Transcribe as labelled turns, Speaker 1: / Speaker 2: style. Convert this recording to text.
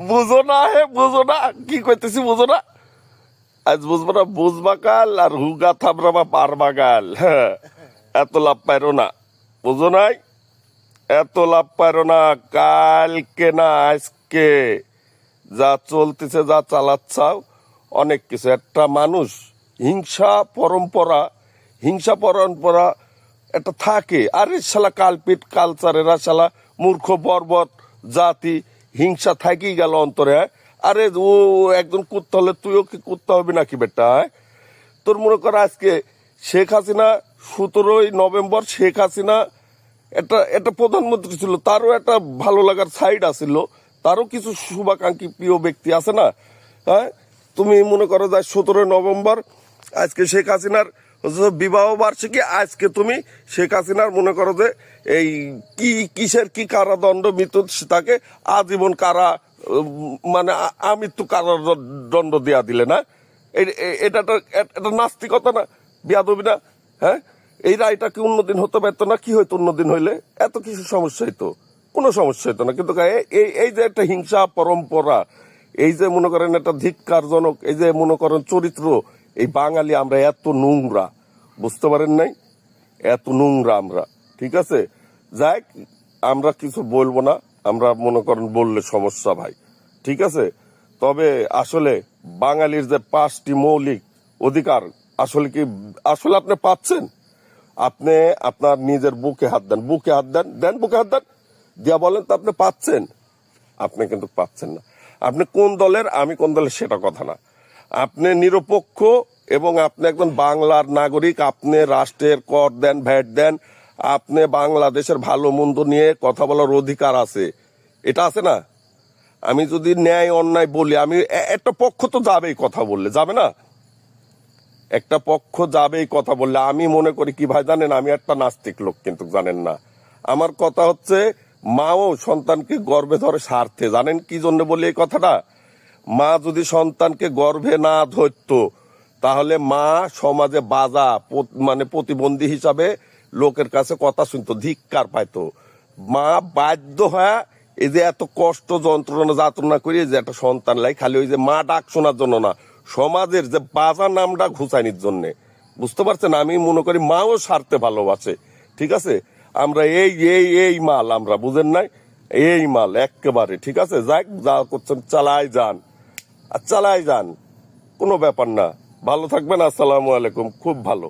Speaker 1: বুঝো না হে, বুঝো না কি কইতেছি, বুঝো না। আজ বুঝবো না, বুঝবা কাল, আর হুগা থামরাবা পারবা গাল। হ্যাঁ, এত লাভ পাইরো না, বুঝো নাই? এত লাভ পাইরো না, কালকে না আজকে যা চলতেছে, যা চালাচ্ছাও, অনেক কিছু। একটা মানুষ হিংসা পরম্পরা একটা থাকে। আরে শালা কালপিট কালচারেরা শালা মূর্খ বর্বর জাতি, হিংসা থাকেই গেল অন্তরে। আরে ও একজন কুত্তা হলে তুইও কি কুত্তা হবি নাকি বেটা? তোর মনে কর আজকে শেখ হাসিনা, 17ই নভেম্বর শেখ হাসিনা একটা প্রধানমন্ত্রী ছিল, তারও একটা ভালো লাগার সাইড আছিল, তারও কিছু শুভাকাঙ্ক্ষী প্রিয় ব্যক্তি আছে না? হ্যাঁ, তুমি মনে করো যে 17ই নভেম্বর আজকে শেখ হাসিনার বিবাহ বার্ষিকী, আজকে তুমি শেখ হাসিনার মনে করো যে এই কিসের কি কারাদণ্ড মৃত্যু, তাকে আজীবন কারা মানে আমৃত্যু কারাদণ্ড দেয়া দিলে না? এটা একটা নাস্তিকতা না, বিয়াদবি না? হ্যাঁ, এই রায়টা কি অন্যদিন হতে পারতো না? কি হয়তো অন্যদিন হইলে? এত কিছু সমস্যা হইতো? কোনো সমস্যা হইতো না। কিন্তু এই যে একটা হিংসা পরম্পরা, এই যে মনে করেন একটা ধিক্কারজনক, এই যে মনে করেন চরিত্র, এই বাঙালি আমরা এত নোংরা, বুঝতে পারেন নাই? এত নোংরা আমরা, ঠিক আছে? যাই, আমরা কিছু বলবো না, আমরা মনে করেন বললে সমস্যা ভাই, ঠিক আছে? তবে আসলে বাঙালির যে 5টি মৌলিক অধিকার আসলে কি আসলে আপনি পাচ্ছেন? আপনি আপনার নিজের বুকে হাত দেন, বুকে হাত দেন, বুকে হাত দেন, দিয়া বলেন তো আপনি পাচ্ছেন? আপনি কিন্তু পাচ্ছেন না। আপনি কোন দলের, আমি কোন দলের সেটা কথা না, আপনি নিরপেক্ষ এবং আপনি একজন বাংলার নাগরিক, আপনি রাষ্ট্রের কর দেন, ভ্যাট দেন, আপনি বাংলাদেশের ভালো মন্দ নিয়ে কথা বলার অধিকার আছে, এটা আছে না? আমি যদি ন্যায় অন্যায় বলি, আমি একটা পক্ষ তো যাবেই কথা বললে, যাবে না? একটা পক্ষ যাবেই কথা বললে। আমি মনে করি কি ভাই জানেন, আমি একটা নাস্তিক লোক, কিন্তু জানেন না, আমার কথা হচ্ছে মাও সন্তানকে গর্ভে ধরে স্বার্থে। জানেন কি জন্য বলি এই কথাটা? মা যদি সন্তানকে গর্ভে না ধরতো, তাহলে মা সমাজে বাজা মানে প্রতিবন্ধী হিসাবে লোকের কাছে কথা শুনতো, ধিক্কার পাইতো। মা বাধ্য হয়ে এই যে এত কষ্ট যন্ত্রণা যাতনা করি যে একটা সন্তান লাই, খালি ওই যে মা ডাক শোনার জন্য না, সমাজের যে বাজা নামটা ঘুচাইনির জন্য। বুঝতে পারছেন? আমি মনে করি মাও স্বার্থে ভালোবাসে, ঠিক আছে? আমরা এই এই এই মাল, আমরা বুঝেন নাই, এই মাল একেবারে, ঠিক আছে? যাই যা করছেন চালাই যান, আর চালাই যান, কোনো ব্যাপার না। ভালো থাকবেন, আসসালামু আলাইকুম। খুব ভালো।